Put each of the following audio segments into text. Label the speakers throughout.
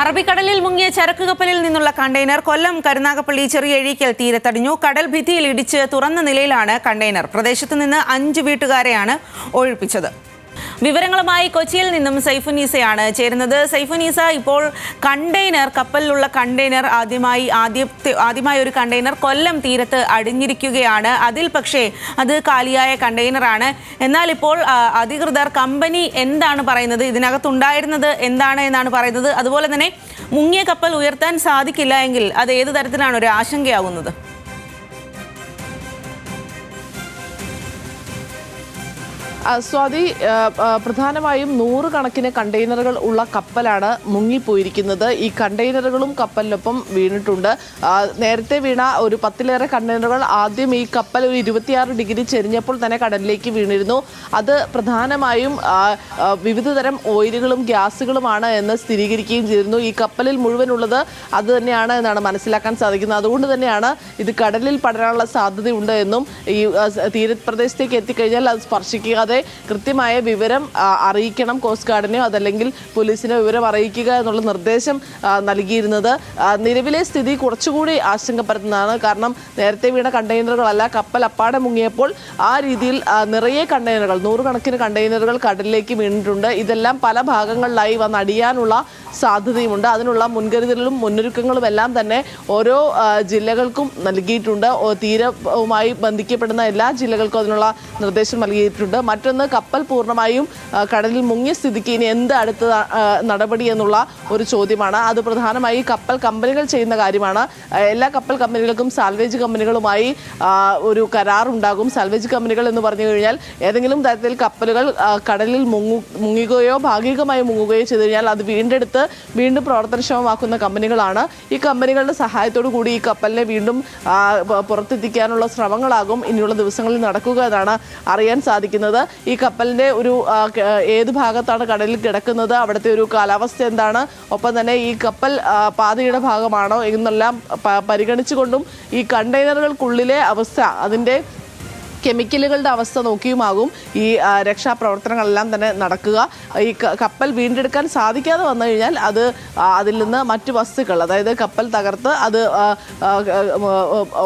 Speaker 1: അറബിക്കടലിൽ മുങ്ങിയ ചരക്ക് കപ്പലിൽ നിന്നുള്ള കണ്ടെയ്നർ കൊല്ലം കരുനാഗപ്പള്ളി ചെറിയഴീക്കൽ തീരത്തടിഞ്ഞു. കടൽ ഭിത്തിയിൽ ഇടിച്ച് തുറന്ന നിലയിലാണ് കണ്ടെയ്നർ. പ്രദേശത്ത് നിന്ന് 5 വീട്ടുകാരെയാണ് ഒഴിപ്പിച്ചത്. വിവരങ്ങളുമായി കൊച്ചിയിൽ നിന്നും സൈഫുനീസയാണ് ചേരുന്നത്. സൈഫുനീസ, ഇപ്പോൾ കപ്പലിലുള്ള കണ്ടെയ്നർ ആദ്യമായി ഒരു കണ്ടെയ്നർ കൊല്ലം തീരത്ത് അടിഞ്ഞിരിക്കുകയാണ്. അതിൽ പക്ഷേ അത് കാലിയായ കണ്ടെയ്നറാണ്. എന്നാൽ ഇപ്പോൾ അധികൃതർ, കമ്പനി എന്താണ് പറയുന്നത്, ഇതിനകത്തുണ്ടായിരുന്നത് എന്താണ് എന്നാണ് പറയുന്നത്? അതുപോലെ തന്നെ മുങ്ങിയ കപ്പൽ ഉയർത്താൻ സാധിക്കില്ല എങ്കിൽ അത് ഏത് തരത്തിലാണ് ഒരു ആശങ്കയാകുന്നത്?
Speaker 2: സ്വാതി, പ്രധാനമായും 100 കണക്കിന് കണ്ടെയ്നറുകൾ ഉള്ള കപ്പലാണ് മുങ്ങിപ്പോയിരിക്കുന്നത്. ഈ കണ്ടെയ്നറുകളും കപ്പലിനൊപ്പം വീണിട്ടുണ്ട്. നേരത്തെ വീണ ഒരു 10-ലേറെ കണ്ടെയ്നറുകൾ ആദ്യം ഈ കപ്പൽ ഒരു 26 ഡിഗ്രി ചെരിഞ്ഞപ്പോൾ തന്നെ കടലിലേക്ക് വീണിരുന്നു. അത് പ്രധാനമായും വിവിധ തരം ഓയിലുകളും ഗ്യാസുകളുമാണ് എന്ന് സ്ഥിരീകരിക്കുകയും ചെയ്തിരുന്നു. ഈ കപ്പലിൽ മുഴുവനുള്ളത് അത് തന്നെയാണ് എന്നാണ് മനസ്സിലാക്കാൻ സാധിക്കുന്നത്. അതുകൊണ്ട് തന്നെയാണ് ഇത് കടലിൽ പടരാനുള്ള സാധ്യതയുണ്ട് എന്നും ഈ തീരപ്രദേശത്തേക്ക് എത്തിക്കഴിഞ്ഞാൽ അത് സ്പർശിക്കാതെ കൃത്യമായ വിവരം അറിയിക്കണം കോസ്റ്റ് ഗാർഡിനെയോ അതല്ലെങ്കിൽ പോലീസിനോ വിവരം അറിയിക്കുക എന്നുള്ള നിർദ്ദേശം നൽകിയിരുന്നത്. നിലവിലെ സ്ഥിതി കുറച്ചുകൂടി ആശങ്കപ്പെടുത്തുന്നതാണ്. കാരണം നേരത്തെ വീണ കണ്ടെയ്നറുകളല്ല, കപ്പൽ അപ്പാടെ മുങ്ങിയപ്പോൾ ആ രീതിയിൽ നിറയെ കണ്ടെയ്നറുകൾ, 100 കണക്കിന് കണ്ടെയ്നറുകൾ കടലിലേക്ക് വീണിട്ടുണ്ട്. ഇതെല്ലാം പല ഭാഗങ്ങളിലായി വന്നടിയാനുള്ള സാധ്യതയുമുണ്ട്. അതിനുള്ള മുൻകരുതലും മുന്നൊരുക്കങ്ങളും എല്ലാം തന്നെ ഓരോ ജില്ലകൾക്കും നൽകിയിട്ടുണ്ട്. തീരവുമായി ബന്ധിക്കപ്പെടുന്ന എല്ലാ ജില്ലകൾക്കും അതിനുള്ള നിർദ്ദേശം നൽകിയിട്ടുണ്ട്. മറ്റൊന്ന്, കപ്പൽ പൂർണ്ണമായും കടലിൽ മുങ്ങിയ സ്ഥിതിക്ക് ഇനി എന്ത് അടുത്ത നടപടി എന്നുള്ള ഒരു ചോദ്യമാണ്. അത് പ്രധാനമായി കപ്പൽ കമ്പനികൾ ചെയ്യുന്ന കാര്യമാണ്. എല്ലാ കപ്പൽ കമ്പനികൾക്കും സാൽവേജ് കമ്പനികളുമായി ഒരു കരാറുണ്ടാകും. സാൽവേജ് കമ്പനികൾ എന്ന് പറഞ്ഞു കഴിഞ്ഞാൽ ഏതെങ്കിലും തരത്തിൽ കപ്പലുകൾ കടലിൽ മുങ്ങുകയോ ഭാഗികമായി മുങ്ങുകയോ ചെയ്തു കഴിഞ്ഞാൽ അത് വീണ്ടും പ്രവർത്തനക്ഷമമാക്കുന്ന കമ്പനികളാണ്. ഈ കമ്പനികളുടെ സഹായത്തോടു കൂടി ഈ കപ്പലിനെ വീണ്ടും പുറത്തെത്തിക്കാനുള്ള ശ്രമങ്ങളാകും ഇനിയുള്ള ദിവസങ്ങളിൽ നടക്കുക എന്നാണ് അറിയാൻ സാധിക്കുന്നത്. ഈ കപ്പലിൻ്റെ ഒരു ഏത് ഭാഗത്താണ് കടലിൽ കിടക്കുന്നത്, അവിടുത്തെ ഒരു കാലാവസ്ഥ എന്താണ്, ഒപ്പം തന്നെ ഈ കപ്പൽ പാതയുടെ ഭാഗമാണോ എന്നെല്ലാം പരിഗണിച്ചുകൊണ്ടും ഈ കണ്ടെയ്നറുകൾക്കുള്ളിലെ അവസ്ഥ, അതിൻ്റെ കെമിക്കലുകളുടെ അവസ്ഥ നോക്കിയുമാകും ഈ രക്ഷാപ്രവർത്തനങ്ങളെല്ലാം തന്നെ നടക്കുക. ഈ കപ്പൽ വീണ്ടെടുക്കാൻ സാധിക്കാതെ വന്നു കഴിഞ്ഞാൽ അതിൽ നിന്ന് മറ്റു വസ്തുക്കൾ, അതായത് കപ്പൽ തകർത്ത് അത്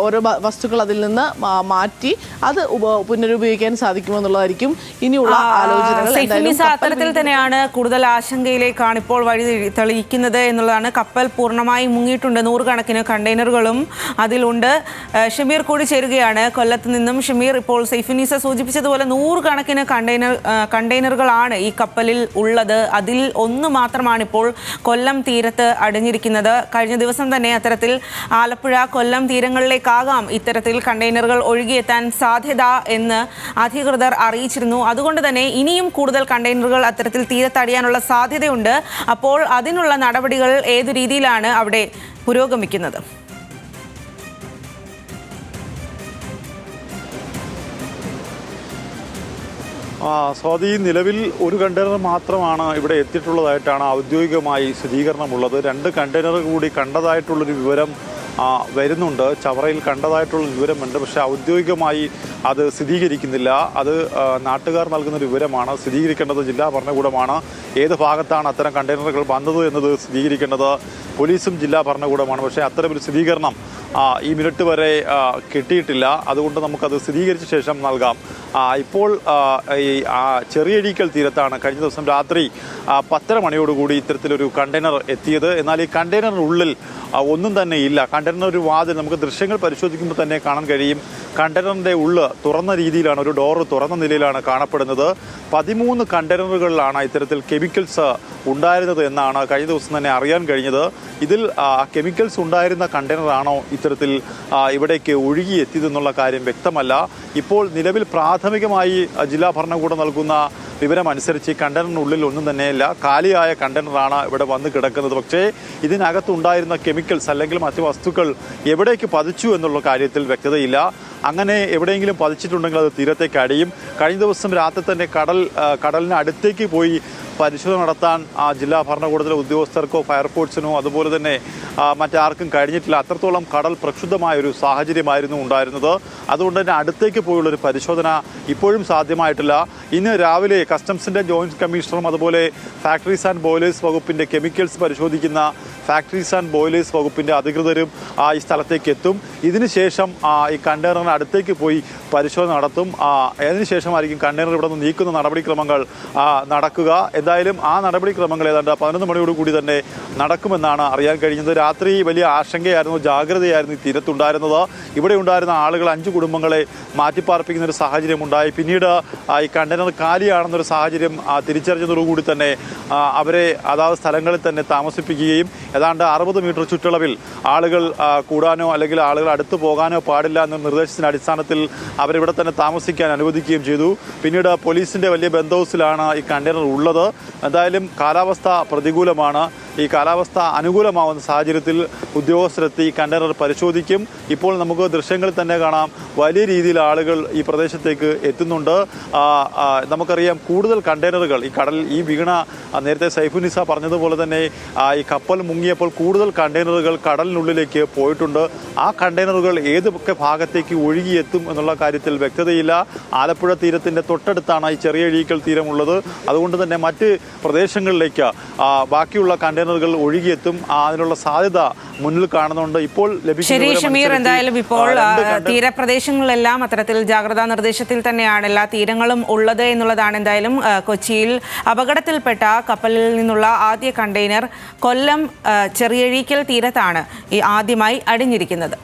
Speaker 2: ഓരോ വസ്തുക്കൾ അതിൽ നിന്ന് മാറ്റി അത് പുനരുപയോഗിക്കാൻ സാധിക്കുമെന്നുള്ളതായിരിക്കും ഇനിയുള്ള ആലോചനകൾ.
Speaker 1: അത്തരത്തിൽ തന്നെയാണ് കൂടുതൽ ആശങ്കയിലേക്കാണ് ഇപ്പോൾ വഴി തെളിയിക്കുന്നത് എന്നുള്ളതാണ്. കപ്പൽ പൂർണ്ണമായി മുങ്ങിയിട്ടുണ്ട്. 100 കണക്കിന് കണ്ടെയ്നറുകളും അതിലുണ്ട്. ഷമീർ കൂടി ചേരുകയാണ് കൊല്ലത്ത് നിന്നും. ഷമീർ, ഇപ്പോൾ സൈഫുനീസ സൂചിപ്പിച്ചതുപോലെ 100 കണക്കിന് കണ്ടെയ്നറുകളാണ് ഈ കപ്പലിൽ ഉള്ളത്. അതിൽ ഒന്ന് മാത്രമാണ് ഇപ്പോൾ കൊല്ലം തീരത്ത് അടിഞ്ഞിരിക്കുന്നത്. കഴിഞ്ഞ ദിവസം തന്നെ അത്തരത്തിൽ ആലപ്പുഴ, കൊല്ലം തീരങ്ങളിലേക്കാകാം ഇത്തരത്തിൽ കണ്ടെയ്നറുകൾ ഒഴുകിയെത്താൻ സാധ്യത എന്ന് അധികൃതർ അറിയിച്ചിരുന്നു. അതുകൊണ്ട് തന്നെ ഇനിയും കൂടുതൽ കണ്ടെയ്നറുകൾ അത്തരത്തിൽ തീരത്തടിയാനുള്ള സാധ്യതയുണ്ട്. അപ്പോൾ അതിനുള്ള നടപടികൾ ഏതു രീതിയിലാണ് അവിടെ പുരോഗമിക്കുന്നത്?
Speaker 3: സ്വാതി, നിലവിൽ ഒരു കണ്ടെയ്നർ മാത്രമാണ് ഇവിടെ എത്തിയിട്ടുള്ളതായിട്ടാണ് ഔദ്യോഗികമായി സ്ഥിരീകരണമുള്ളത്. 2 കണ്ടെയ്നർ കൂടി കണ്ടതായിട്ടുള്ളൊരു വിവരം വരുന്നുണ്ട്. ചവറയിൽ കണ്ടതായിട്ടുള്ള വിവരമുണ്ട്. പക്ഷേ ഔദ്യോഗികമായി അത് സ്ഥിരീകരിക്കുന്നില്ല. അത് നാട്ടുകാർ നൽകുന്ന ഒരു വിവരമാണ്. സ്ഥിരീകരിക്കേണ്ടത് ജില്ലാ ഭരണകൂടമാണ്. ഏത് ഭാഗത്താണ് അത്തരം കണ്ടെയ്നറുകൾ വന്നത് എന്നത് സ്ഥിരീകരിക്കേണ്ടത് പോലീസും ജില്ലാ ഭരണകൂടമാണ്. പക്ഷേ അത്തരമൊരു സ്ഥിരീകരണം ഈ മിനിറ്റ് വരെ കിട്ടിയിട്ടില്ല. അതുകൊണ്ട് നമുക്കത് സ്ഥിരീകരിച്ച ശേഷം നൽകാം. ഇപ്പോൾ ഈ ചെറിയഴീക്കൽ തീരത്താണ് കഴിഞ്ഞ ദിവസം രാത്രി 10:30 മണിയോടുകൂടി ഇത്തരത്തിലൊരു കണ്ടെയ്നർ എത്തിയത്. എന്നാൽ ഈ കണ്ടെയ്നറിനുള്ളിൽ ഒന്നും തന്നെ ഇല്ല. കണ്ടെയ്നർ ഒരു വാതിൽ നമുക്ക് ദൃശ്യങ്ങൾ പരിശോധിക്കുമ്പോൾ തന്നെ കാണാൻ കഴിയും. കണ്ടെയ്നറിൻ്റെ ഉള്ളിൽ തുറന്ന രീതിയിലാണ്, ഒരു ഡോറ് തുറന്ന നിലയിലാണ് കാണപ്പെടുന്നത്. 13 കണ്ടെയ്നറുകളിലാണ് ഇത്തരത്തിൽ കെമിക്കൽസ് ഉണ്ടായിരുന്നത് എന്നാണ് കഴിഞ്ഞ ദിവസം തന്നെ അറിയാൻ കഴിഞ്ഞത്. ഇതിൽ കെമിക്കൽസ് ഉണ്ടായിരുന്ന കണ്ടെയ്നറാണോ ഇത്തരത്തിൽ ഇവിടേക്ക് ഒഴുകിയെത്തിയതെന്നുള്ള കാര്യം വ്യക്തമല്ല. ഇപ്പോൾ നിലവിൽ പ്രാഥമികമായി ജില്ലാ ഭരണകൂടം നൽകുന്ന വിവരമനുസരിച്ച് ഈ കണ്ടെയ്നറിനുള്ളിൽ ഒന്നും തന്നെയില്ല. കാലിയായ കണ്ടെയ്നറാണ് ഇവിടെ വന്ന് കിടക്കുന്നത്. പക്ഷേ ഇതിനകത്തുണ്ടായിരുന്ന കെമിക്കൽസ് അല്ലെങ്കിൽ മറ്റു വസ്തുക്കൾ എവിടേക്ക് പതിച്ചു എന്നുള്ള കാര്യത്തിൽ വ്യക്തതയില്ല. അങ്ങനെ എവിടെയെങ്കിലും പതിച്ചിട്ടുണ്ടെങ്കിൽ അത് തീരത്തേക്ക് അടിയും. കഴിഞ്ഞ ദിവസം രാത്രി തന്നെ കടലിന് അടുത്തേക്ക് പോയി പരിശോധന നടത്താൻ ജില്ലാ ഭരണകൂടത്തിലെ ഉദ്യോഗസ്ഥർക്കോ ഫയർഫോഴ്സിനോ അതുപോലെ തന്നെ മറ്റാർക്കും കഴിഞ്ഞിട്ടില്ല. അത്രത്തോളം കടൽ പ്രക്ഷുബ്ധമായ ഒരു സാഹചര്യമായിരുന്നു ഉണ്ടായിരുന്നത്. അതുകൊണ്ട് തന്നെ അടുത്തേക്ക് പോയുള്ളൊരു പരിശോധന ഇപ്പോഴും സാധ്യമായിട്ടില്ല. ഇന്ന് രാവിലെ കസ്റ്റംസിൻ്റെ ജോയിന്റ് കമ്മീഷണറും അതുപോലെ ഫാക്ടറീസ് ആൻഡ് ബോയിലേഴ്സ് വകുപ്പിൻ്റെ കെമിക്കൽസ് പരിശോധിക്കുന്ന ഫാക്ടറീസ് ആൻഡ് ബോയിലേഴ്സ് വകുപ്പിൻ്റെ അധികൃതരും ഈ സ്ഥലത്തേക്ക് എത്തും. ഇതിനുശേഷം ഈ കണ്ടെയ്നറിന് അടുത്തേക്ക് പോയി പരിശോധന നടത്തും. അതിനുശേഷമായിരിക്കും കണ്ടെയ്നർ ഇവിടെ നിന്ന് നീക്കുന്ന നടപടിക്രമങ്ങൾ നടക്കുക. എന്തായാലും ആ നടപടിക്രമങ്ങൾ ഏതാണ്ട് 11 മണിയോടുകൂടി തന്നെ നടക്കുമെന്നാണ് അറിയാൻ കഴിഞ്ഞത്. രാത്രി വലിയ ആശങ്കയായിരുന്നു, ജാഗ്രതയായിരുന്നു ഈ തീരത്തുണ്ടായിരുന്നത്. ഇവിടെ ഉണ്ടായിരുന്ന ആളുകൾ 5 കുടുംബങ്ങളെ മാറ്റിപ്പാർപ്പിക്കുന്ന ഒരു സാഹചര്യം ഉണ്ടായി. പിന്നീട് ഈ കണ്ടെയ്നർ കാലിയാണെന്നൊരു സാഹചര്യം തിരിച്ചറിഞ്ഞതോടുകൂടി തന്നെ അവരെ അതാത് സ്ഥലങ്ങളിൽ തന്നെ താമസിപ്പിക്കുകയും ഏതാണ്ട് 60 മീറ്റർ ചുറ്റളവിൽ ആളുകൾ കൂടാനോ അല്ലെങ്കിൽ ആളുകൾ അടുത്ത് പോകാനോ പാടില്ല എന്ന നിർദ്ദേശത്തിൻ്റെ അടിസ്ഥാനത്തിൽ അവരിവിടെ തന്നെ താമസിക്കാൻ അനുവദിക്കുകയും ചെയ്തു. പിന്നീട് പോലീസിൻ്റെ വലിയ ബന്ധോസിലാണ് ഈ കണ്ടെയ്നർ ഉള്ളത്. എന്തായാലും കാലാവസ്ഥ പ്രതികൂലമാണ്. ഈ കാലാവസ്ഥ അനുകൂലമാവുന്ന സാഹചര്യത്തിൽ ഉദ്യോഗസ്ഥരെത്തി കണ്ടെയ്നർ പരിശോധിക്കും. ഇപ്പോൾ നമുക്ക് ദൃശ്യങ്ങളിൽ തന്നെ കാണാം, വലിയ രീതിയിൽ ആളുകൾ ഈ പ്രദേശത്തേക്ക് എത്തുന്നുണ്ട്. നമുക്കറിയാം കൂടുതൽ കണ്ടെയ്നറുകൾ ഈ കടലിൽ ഈ വീണ നേരത്തെ സൈഫുനിസ പറഞ്ഞതുപോലെ തന്നെ ഈ കപ്പൽ മുങ്ങിയപ്പോൾ കൂടുതൽ കണ്ടെയ്നറുകൾ കടലിനുള്ളിലേക്ക് പോയിട്ടുണ്ട്. ആ കണ്ടെയ്നറുകൾ ഏതൊക്കെ ഭാഗത്തേക്ക് ഒഴുകിയെത്തും എന്നുള്ള കാര്യത്തിൽ വ്യക്തതയില്ല. ആലപ്പുഴ തീരത്തിൻ്റെ തൊട്ടടുത്താണ് ഈ ചെറിയ അഴീക്കൽ തീരമുള്ളത്. അതുകൊണ്ട് തന്നെ മറ്റ് പ്രദേശങ്ങളിലേക്ക് ബാക്കിയുള്ള കണ്ടെയ്നറുകൾ ഒഴുകിയെത്തും. അതിനുള്ള സാധ്യത മുന്നിൽ കാണുന്നുണ്ട്. ഇപ്പോൾ
Speaker 1: ശരി ഷമീർ, എന്തായാലും ഇപ്പോൾ തീരപ്രദേശങ്ങളിലെല്ലാം അത്തരത്തിൽ ജാഗ്രതാ നിർദ്ദേശത്തിൽ തന്നെയാണ് എല്ലാ തീരങ്ങളും ഉള്ളത് എന്നുള്ളതാണ്. എന്തായാലും കൊച്ചിയിൽ അപകടത്തിൽപ്പെട്ട കപ്പലിൽ നിന്നുള്ള ആദ്യ കണ്ടെയ്നർ കൊല്ലം ചെറിയഴീക്കൽ തീരത്താണ് ഈ ആദ്യമായി അടിഞ്ഞിരിക്കുന്നത്.